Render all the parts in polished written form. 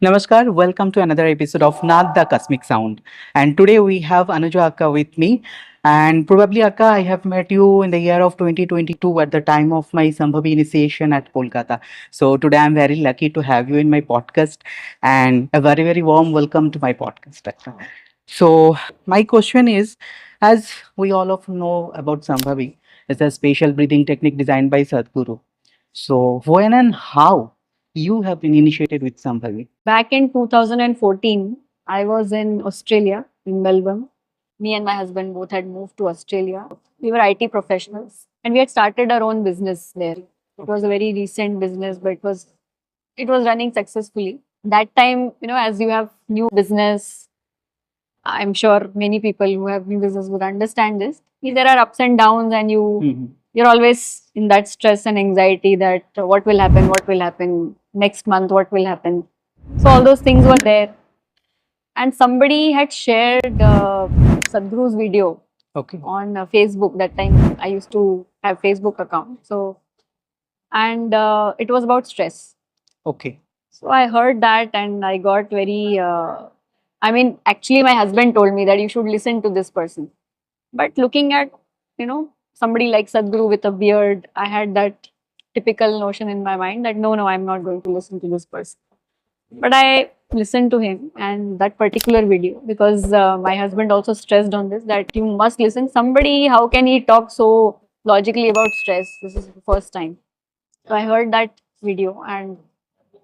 Namaskar, welcome to another episode of Nad the Cosmic Sound. And today we have Anuja Akka with me. And probably Akka, I have met you in the year of 2022 at the time of my Sambhavi initiation at Kolkata. So today I'm very lucky to have you in my podcast and a very, very warm welcome to my podcast, Akka. So my question is, as we all of know about Sambhavi, it's a special breathing technique designed by Sadhguru. So when and how you have been initiated with Sambhavi? Back in 2014, I was in Australia, in Melbourne. Me and my husband both had moved to Australia. We were IT professionals and we had started our own business there. It was a very recent business, but it was running successfully. That time, as you have new business, I'm sure many people who have new business would understand this. There are ups and downs, and you're always in that stress and anxiety that what will happen next month, what will happen. So all those things were there, and somebody had shared Sadhguru's video Okay. on Facebook. That time I used to have Facebook account, and it was about stress. Okay. So I heard that and I got very. Actually, my husband told me that you should listen to this person. But looking at, somebody like Sadhguru with a beard, I had that typical notion in my mind that no, I'm not going to listen to this person. But I listened to him and that particular video because my husband also stressed on this that you must listen. Somebody, how can he talk so logically about stress? This is the first time. So I heard that video, and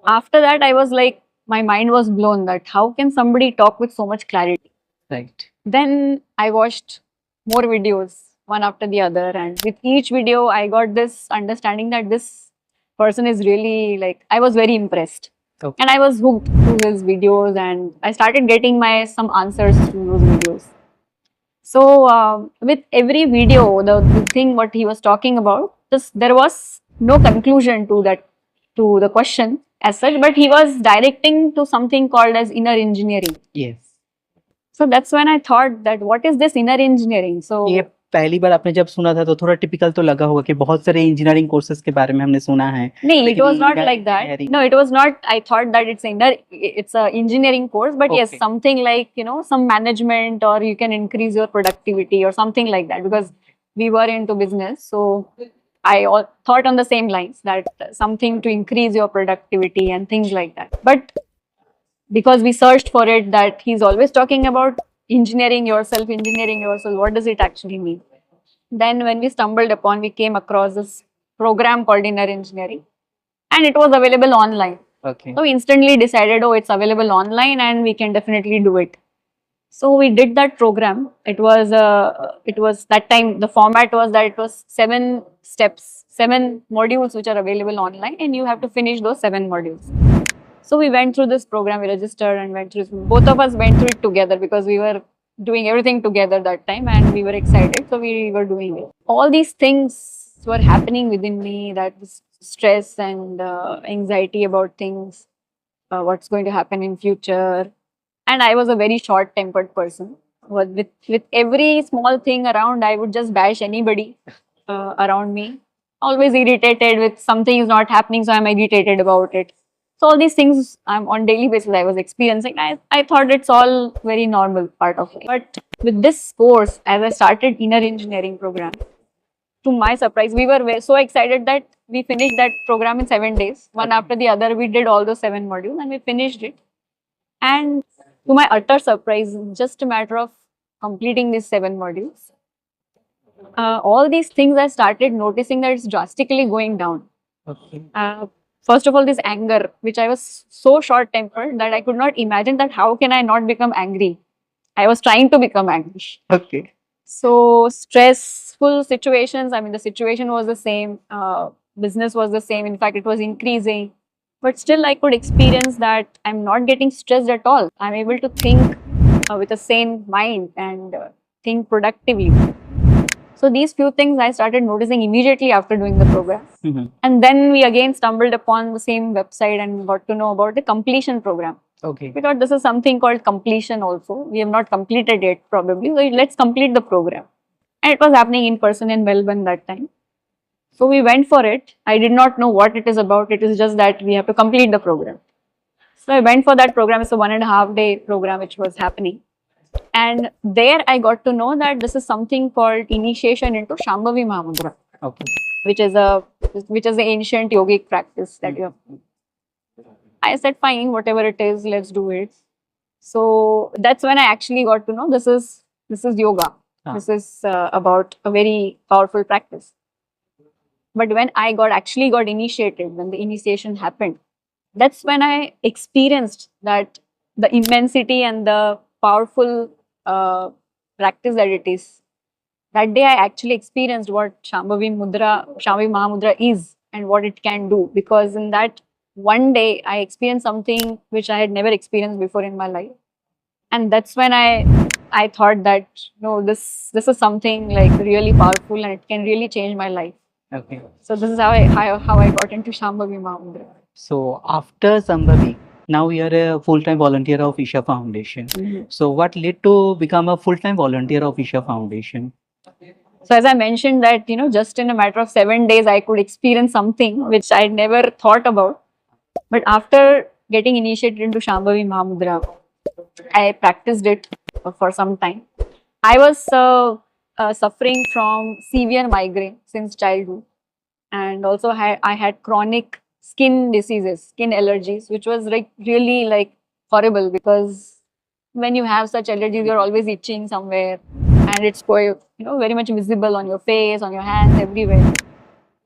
after that, I was like, my mind was blown that how can somebody talk with so much clarity? Right. Then I watched more videos one after the other, and with each video, I got this understanding that this person is really like, I was very impressed. Okay. And I was hooked to his videos, and I started getting my some answers through those videos. So with every video, the thing what he was talking about, just there was no conclusion to that to the question as such, but he was directing to something called as inner engineering. Yes. So that's when I thought that what is this inner engineering? So ये पहली बार आपने जब सुना था तो थोड़ा typical तो लगा होगा कि बहुत सारे इंजीनियरिंग कोर्सेज के बारे में हमने सुना है. no, it लेकिन was not inner like that. engineering- No, it was not. I thought that it's a engineering course, but yes, Okay. something like some management, or you can increase your productivity or something like that, because we were into business. So I thought on the same lines that something to increase your productivity and things like that. But because we searched for it, that he's always talking about engineering yourself, what does it actually mean? Then when we stumbled upon, we came across this program called Inner Engineering, and it was available online. Okay. So we instantly decided, oh, it's available online and we can definitely do it. So we did that program. It was that time, the format was that it was 7 steps, 7 modules which are available online, and you have to finish those 7 modules. So we went through this program, we registered and went through. Both of us went through it together because we were doing everything together that time and we were excited. So we were doing it. All these things were happening within me, that was stress and anxiety about things, what's going to happen in future. And I was a very short-tempered person. With every small thing around, I would just bash anybody around me. Always irritated with something is not happening, so I'm irritated about it. So all these things I'm on daily basis I was experiencing. I thought it's all very normal part of it. But with this course, as I started inner engineering program, to my surprise, we were so excited that we finished that program in 7 days. One after the other, we did all those 7 modules and we finished it. And to my utter surprise, just a matter of completing these 7 modules, all these things I started noticing that it's drastically going down. Okay. First of all, this anger, which I was so short tempered that I could not imagine that how can I not become angry. I was trying to become angry. Okay. So stressful situations, the situation was the same, business was the same, in fact it was increasing, but still I could experience that I'm not getting stressed at all. I'm able to think with a sane mind and think productively. So these few things I started noticing immediately after doing the program. And then we again stumbled upon the same website and got to know about the completion program. Okay. We thought this is something called completion also. We have not completed it probably. So let's complete the program. And it was happening in person in Melbourne that time. So we went for it. I did not know what it is about. It is just that we have to complete the program. So I went for that program. It's a 1.5 day program which was happening. And there I got to know that this is something called initiation into Shambhavi Mahamudra, Okay. which is a the ancient yogic practice that you have. I said, fine, whatever it is, let's do it. So that's when I actually got to know this is yoga. Ah. This is about a very powerful practice. But when I actually got initiated, when the initiation happened, that's when I experienced that the immensity and the powerful practice that it is. That day I actually experienced what Shambhavi Mahamudra is and what it can do. Because in that one day I experienced something which I had never experienced before in my life. And that's when I thought that no, this is something like really powerful and it can really change my life. Okay. So this is how I got into Shambhavi Mahamudra. So after Sambhavi, now you are a full-time volunteer of Isha Foundation. So what led to become a full-time volunteer of Isha Foundation? So as I mentioned that, just in a matter of 7 days, I could experience something which I never thought about. But after getting initiated into Shambhavi Mahamudra, I practiced it for some time. I was suffering from severe migraine since childhood. And also I had chronic skin diseases, skin allergies, which was like really like horrible because when you have such allergies, you're always itching somewhere and it's quite, very much visible on your face, on your hands, everywhere.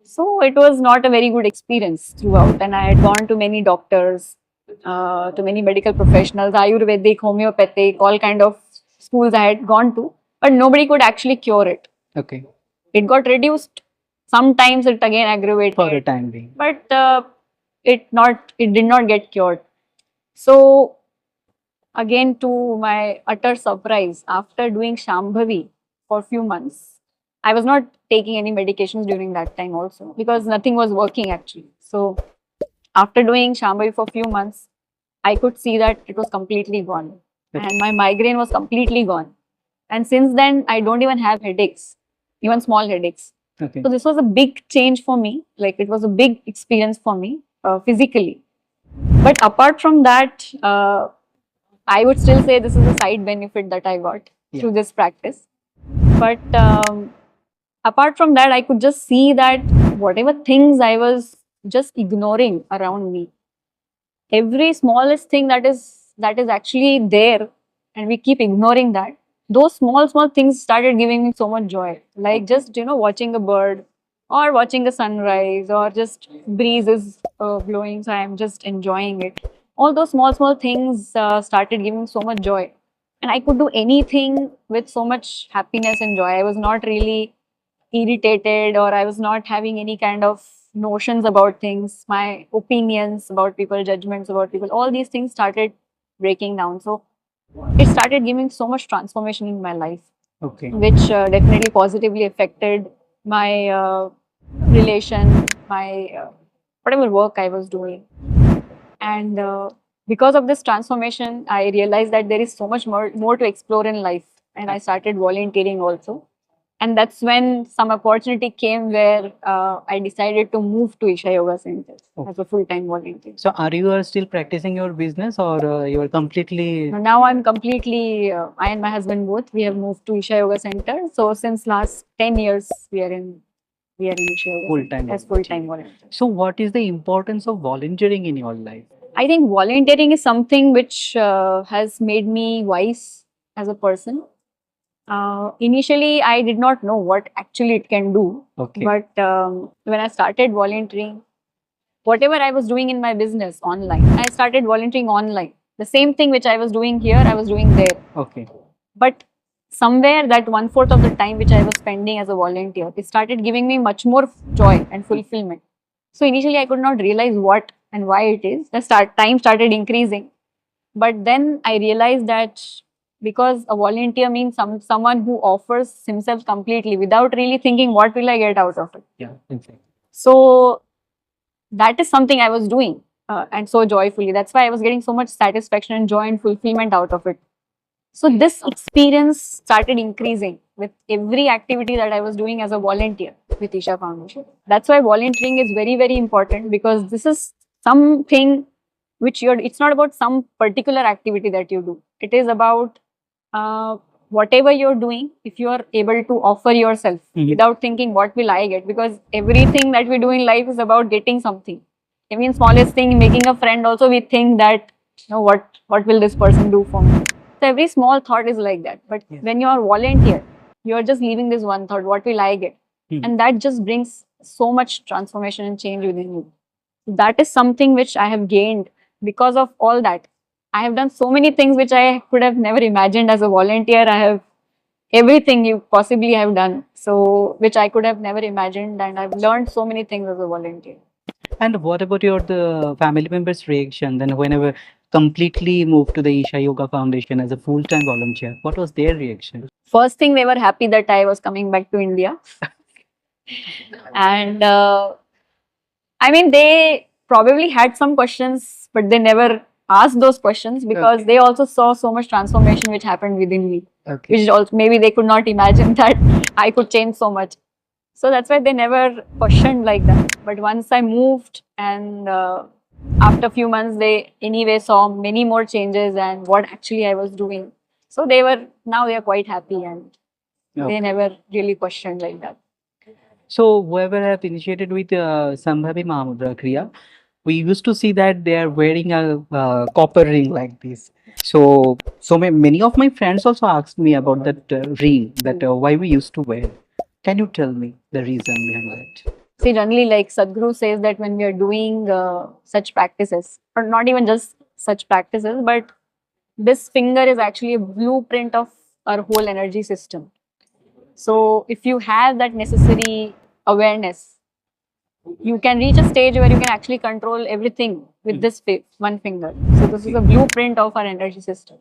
So it was not a very good experience throughout. And I had gone to many doctors, to many medical professionals, Ayurvedic, homeopathic, all kind of schools I had gone to, but nobody could actually cure it. Okay. It got reduced. Sometimes it again aggravated. For a time being. But it did not get cured. So again, to my utter surprise, after doing Shambhavi for a few months, I was not taking any medications during that time also because nothing was working actually. So after doing Shambhavi for a few months, I could see that it was completely gone. Okay. And my migraine was completely gone. And since then, I don't even have headaches, even small headaches. Okay. So this was a big change for me. Like it was a big experience for me physically. But apart from that, I would still say this is a side benefit that I got through this practice. But apart from that, I could just see that whatever things I was just ignoring around me, every smallest thing that is actually there, and we keep ignoring that. Those small things started giving me so much joy. Like just watching a bird, or watching a sunrise, or just breeze is blowing, so I am just enjoying it. All those small things started giving so much joy, and I could do anything with so much happiness and joy. I was not really irritated, or I was not having any kind of notions about things, my opinions about people, judgments about people. All these things started breaking down. So it started giving so much transformation in my life. Okay. Which definitely positively affected my relation, my whatever work I was doing. And because of this transformation, I realized that there is so much more to explore in life. And I started volunteering also. And that's when some opportunity came where I decided to move to Isha Yoga Center as a full-time volunteer. So are you still practicing your business, or you are completely? Now I'm completely, I and my husband both, we have moved to Isha Yoga Center. So since last 10 years, we are in Isha Yoga Full-time as full-time volunteer. So what is the importance of volunteering in your life? I think volunteering is something which has made me wise as a person. Initially, I did not know what actually it can do. Okay. But when I started volunteering, whatever I was doing in my business online, I started volunteering online. The same thing which I was doing here, I was doing there. Okay. But somewhere that 1/4 of the time which I was spending as a volunteer, it started giving me much more joy and fulfillment. So initially, I could not realize what and why it is. The time started increasing. But then I realized that because a volunteer means someone who offers himself completely without really thinking what will I get out of it. Yeah, exactly. So that is something I was doing and so joyfully. That's why I was getting so much satisfaction and joy and fulfillment out of it. So this experience started increasing with every activity that I was doing as a volunteer with Isha Foundation. That's why volunteering is very, very important, because this is something which it's not about some particular activity that you do. It is about whatever you're doing, if you are able to offer yourself without thinking what will I get, because everything that we do in life is about getting something. I mean, smallest thing, making a friend also, we think that, what will this person do for me? So every small thought is like that. But Yes. when you are volunteer, you are just leaving this one thought, what will I get? And that just brings so much transformation and change within you. That is something which I have gained because of all that. I have done so many things which I could have never imagined as a volunteer. I have everything you possibly have done, so which I could have never imagined, and I've learned so many things as a volunteer. And what about the family members' reaction then whenever completely moved to the Isha Yoga Foundation as a full-time volunteer? What was their reaction? First thing, they were happy that I was coming back to India, and I mean, they probably had some questions, but they never asked those questions because they also saw so much transformation which happened within me, Okay. which also maybe they could not imagine that I could change so much. So that's why they never questioned like that. But once I moved, and after a few months, they anyway saw many more changes and what actually I was doing. So they are quite happy, and Okay. they never really questioned like that. So whoever have initiated with Sambhavi Mahamudra Kriya, we used to see that they are wearing a copper ring like this. So many of my friends also asked me about that ring, that why we used to wear. Can you tell me the reason behind that? See, generally, like Sadhguru says that when we are doing such practices, or not even just such practices, but this finger is actually a blueprint of our whole energy system. So if you have that necessary awareness, you can reach a stage where you can actually control everything with this one finger. So this is a blueprint of our energy system.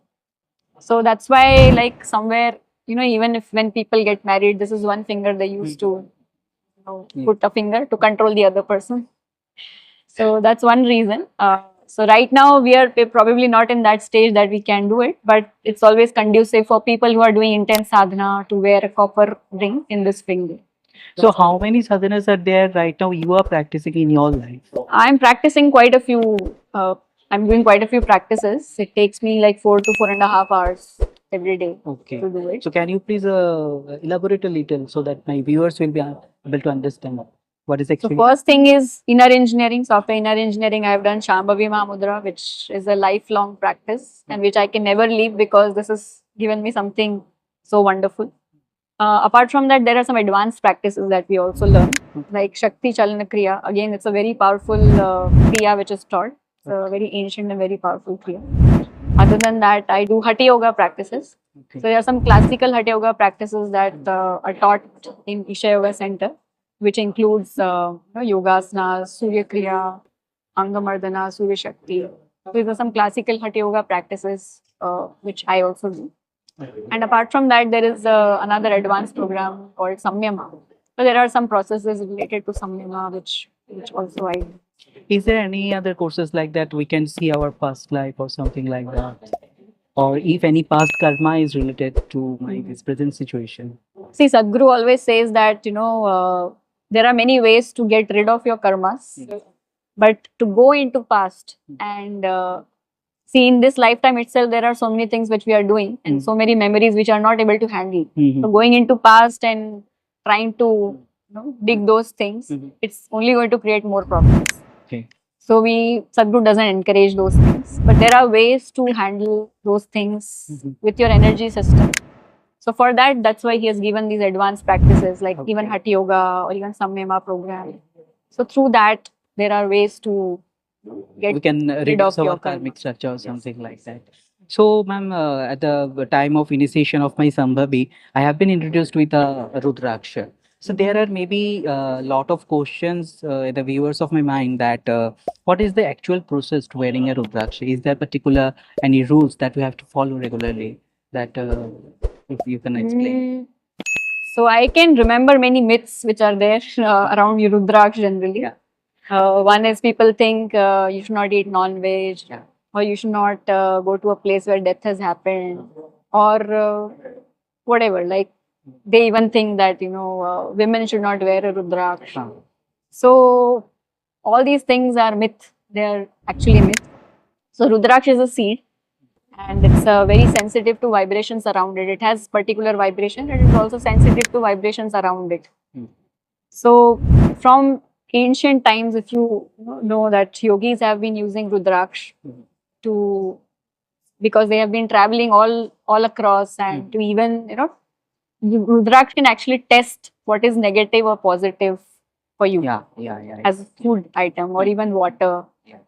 So that's why, like somewhere, even if when people get married, this is one finger they used to put a finger to control the other person. So that's one reason. So right now we're probably not in that stage that we can do it, but it's always conducive for people who are doing intense sadhana to wear a copper ring in this finger. So how many sadhanas are there right now you are practicing in your life? I'm practicing quite a few. I'm doing quite a few practices. It takes me like 4 to 4.5 hours every day Okay. to do it. So can you please elaborate a little so that my viewers will be able to understand what is So actually. first thing is inner engineering. So after inner engineering, I've done Shambhavi Mahamudra, which is a lifelong practice and which I can never leave because this has given me something so wonderful. Apart from that, there are some advanced practices that we also learn, like Shakti Chalana Kriya. Again, it's a very powerful Kriya which is taught. It's a very ancient and very powerful Kriya. Other than that, I do Hatha Yoga practices. Okay. So there are some classical Hatha Yoga practices that are taught in Isha Yoga Center, which includes Yogasana, Surya Kriya, Angamardana, Surya Shakti. These are some classical Hatha Yoga practices which I also do. And apart from that, there is another advanced program called Samyama. So there are some processes related to Samyama which also I do. Is there any other courses like that we can see our past life or something like that? Or if any past karma is related to this present situation? See, Sadhguru always says that, there are many ways to get rid of your karmas, but to go into past and see in this lifetime itself, there are so many things which we are doing and so many memories which are not able to handle. So going into past and trying to dig those things, it's only going to create more problems. Okay. So Sadhguru doesn't encourage those things, but there are ways to handle those things with your energy system. So for that, that's why he has given these advanced practices like even Hatha Yoga or even Samyama program. So through that, there are ways to get We can rid reduce of your our karmic karma. structure or something like that. So, ma'am, at the time of initiation of my Sambhavi, I have been introduced with a Rudraksha. So there are maybe a lot of questions in the viewers of my mind that what is the actual process to wearing a Rudraksha? Is there particular any rules that we have to follow regularly? That if you can explain. So I can remember many myths which are there around Rudraksh generally. Yeah. One is people think you should not eat non-veg, or you should not go to a place where death has happened, or whatever. Like they even think that women should not wear a Rudraksh. So all these things are myth. They are actually myth. So Rudraksh is a seed, and it's very sensitive to vibrations around it. It has particular vibration, and it's also sensitive to vibrations around it. Hmm. So from ancient times, if you know that yogis have been using Rudraksh to, because they have been traveling all across, and to even Rudraksh can actually test what is negative or positive for you Yeah. as a food item or even water, Yeah.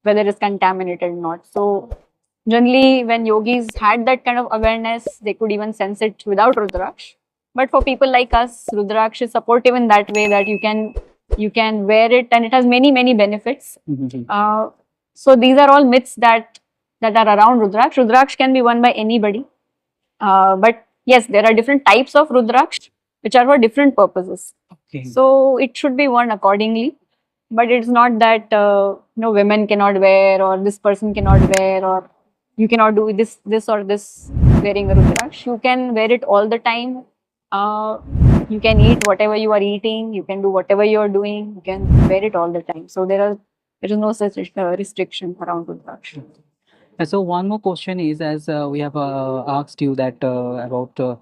whether it's contaminated or not. So generally, when yogis had that kind of awareness, they could even sense it without Rudraksh. But for people like us, Rudraksh is supportive in that way that you can wear it, and it has many benefits. So these are all myths that are around Rudraksh. Rudraksh can be worn by anybody, but yes, there are different types of Rudraksh which are for different purposes. Okay. So it should be worn accordingly. But it's not that women cannot wear, or this person cannot wear, or you cannot do this or this wearing a Rudraksh. You can wear it all the time. You can eat whatever you are eating. You can do whatever you are doing. You can wear it all the time. So there is no such restriction around Rudraksh. And so one more question is, as we have asked you that about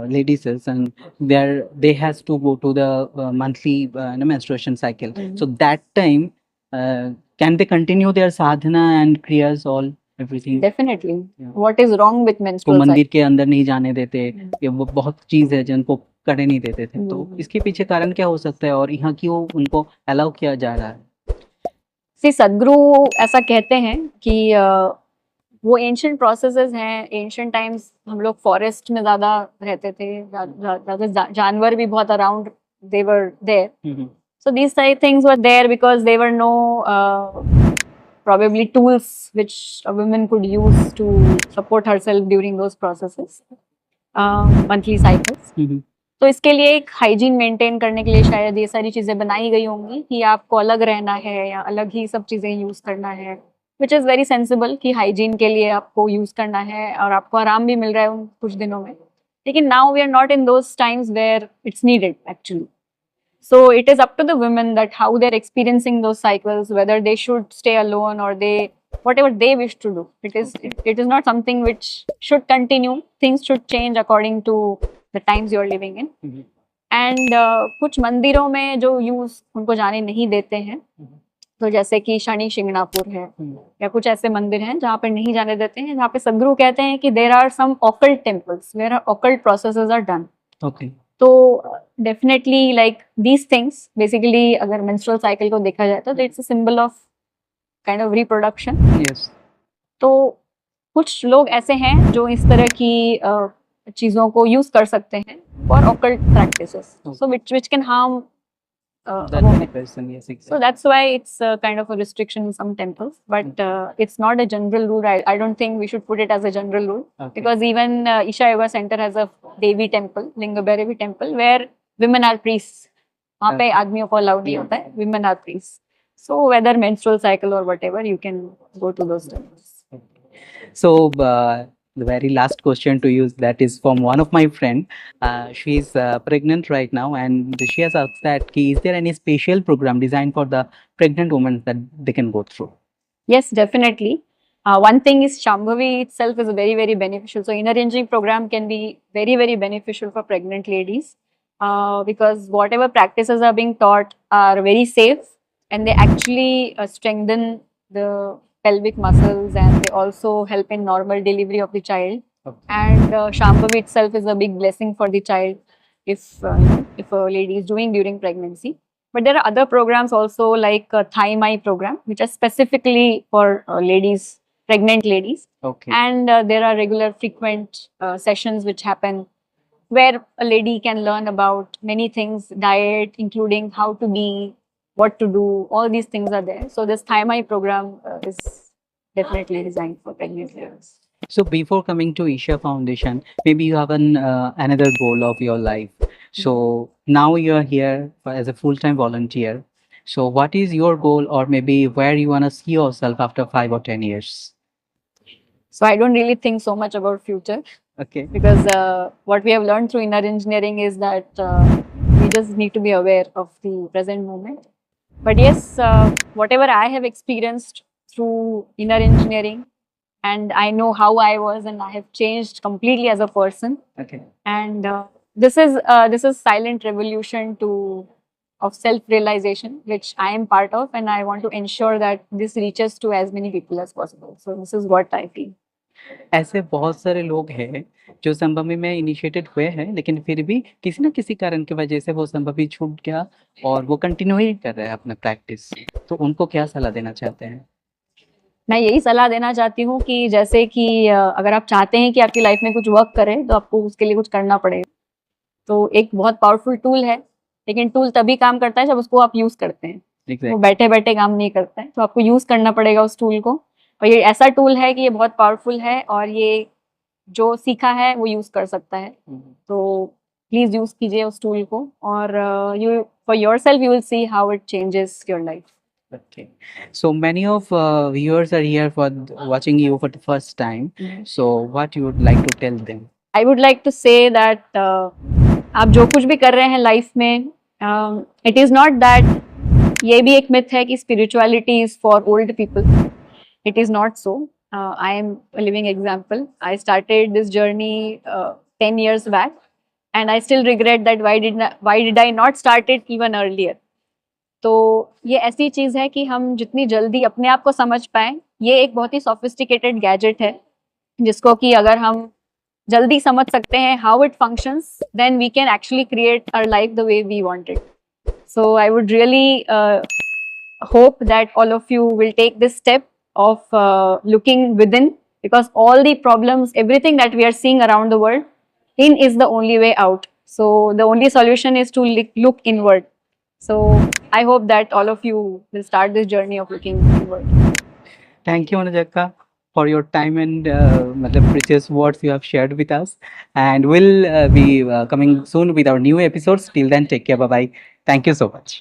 ladies and where they has to go to the monthly menstruation cycle. So that time, can they continue their sadhana and kriyas all everything? Definitely. Yeah. What is wrong with को menstrual मंदिर cycle? के अंदर नहीं जाने देते, ये वो बहुत चीज है जिनको करने नहीं देते थे, तो इसके पीछे कारण क्या हो सकता है और यहाँ क्यों उनको अलाउ किया जा रहा है? See, सदगुरु ऐसा कहते हैं कि वो एंशियंट प्रोसेसेस हैं. एंशियंट टाइम्स हम लोग फॉरेस्ट में ज्यादा रहते थे, ज्यादा जानवर भी बहुत around they were there. So these things were there because there were no probably tools which a woman could use to support herself during those processes, monthly cycles. तो इसके लिए एक हाइजीन मेंटेन करने के लिए शायद ये सारी चीजें बनाई गई होंगी कि आपको अलग रहना है या अलग ही सब चीजें यूज करना है, विच इज वेरी सेंसिबल कि हाइजीन के लिए आपको यूज करना है और आपको आराम भी मिल रहा है उन कुछ दिनों में. लेकिन now we are not in those times where it's needed actually. So it is up to the women that how they're experiencing those cycles, whether they should stay alone or whatever they wish to do. It is not something which should continue. Things should change according to the times you are living in. And कुछ मंदिरों में जो use उनको जाने नहीं देते हैं, तो जैसे कि शनि शिंगणापुर है या कुछ ऐसे मंदिर हैं जहाँ पे नहीं जाने देते हैं, जहाँ पे सदगुरु कहते हैं कि there are some occult temples where occult processes are done. तो definitely like these things basically अगर मेंस्ट्रुअल साइकिल को देखा जाए तो it's a symbol of kind of reproduction. तो कुछ लोग ऐसे हैं जो इस तरह की चीजों को यूज कर सकते हैं for occult practices, so which can harm a woman. So that's why it's kind of a restriction in some temples, but it's not a general rule. I don't think we should put it as a general rule, because even Isha Yoga Center has a Devi temple, Linga Bhairavi temple, where women are priests. वहाँ पे आदमियों को allowed नहीं होता है, women are priests. So whether menstrual cycle or whatever, you can go to those temples. So the very last question to you, that is from one of my friend. She is pregnant right now, and she has asked that is there any special program designed for the pregnant women that they can go through? Yes, definitely. One thing is Shambhavi itself is very beneficial. So inner energy program can be very beneficial for pregnant ladies, because whatever practices are being taught are very safe, and they actually strengthen the pelvic muscles, and they also help in normal delivery of the child. And Shambhavi itself is a big blessing for the child if a lady is doing during pregnancy. But there are other programs also, like Thai Mai program, which are specifically for ladies, pregnant ladies. And there are regular frequent sessions which happen where a lady can learn about many things, diet, including how to be, what to do, all these things are there. So this Thai Mai program is definitely designed for pregnant ladies. So before coming to Isha Foundation, maybe you have another goal of your life. So now you are here as a full-time volunteer. So what is your goal, or maybe where you want to see yourself after 5 or 10 years? So I don't really think so much about future. Okay. Because what we have learned through inner engineering is that we just need to be aware of the present moment. But yes, whatever I have experienced through inner engineering, and I know how I was, and I have changed completely as a person. Okay. And this is silent revolution to of self realization, which I am part of, and I want to ensure that this reaches to as many people as possible. So this is what I feel. ऐसे बहुत सारे लोग हैं जो संभवी में initiated हुए हैं, लेकिन फिर भी किसी ना किसी कारण की वजह से वो संभवी छूट गया और वो कंटिन्यू ही कर रहे हैं अपना प्रैक्टिस। तो उनको क्या सलाह देना चाहते हैं? मैं यही सलाह देना चाहती हूँ कि जैसे कि अगर आप चाहते हैं कि आपकी लाइफ में कुछ वर्क करे, तो आपको उसके लिए कुछ करना पड़ेगा। तो एक बहुत पावरफुल टूल है, लेकिन टूल तभी काम करता है जब उसको आप यूज करते हैं। वो एग्जैक्ट। बैठे बैठे काम नहीं करता है, तो आपको यूज करना पड़ेगा उस टूल को। और ये ऐसा टूल है कि ये बहुत पावरफुल है, और ये जो सीखा है वो यूज कर सकता है। तो प्लीज यूज कीजिए उस टूल को, और you for yourself you will see how it changes your life. Okay. So many of viewers are here for watching you for the first time. So what you would like to tell them? I would like to say that आप जो कुछ भी कर रहे हैं life में, it is not that, ये भी एक मिथ है कि spirituality is for old people. It is not so. I am a living example. I started this journey 10 years back, and I still regret that why did I not start it even earlier. तो ये ऐसी चीज है कि हम जितनी जल्दी अपने आप को समझ पाए, ये एक बहुत ही सोफिस्टिकेटेड गैजेट है, जिसको कि अगर हम जल्दी समझ सकते हैं how it functions, then we can actually create our life the way we want it. So I would really hope that all of you will take this step of looking within, because all the problems, everything that we are seeing around the world, in is the only way out. So the only solution is to look inward. So I hope that all of you will start this journey of looking inward. Thank you, Anuja, for your time and the precious words you have shared with us. And we'll be coming soon with our new episodes. Till then, take care. Bye bye. Thank you so much.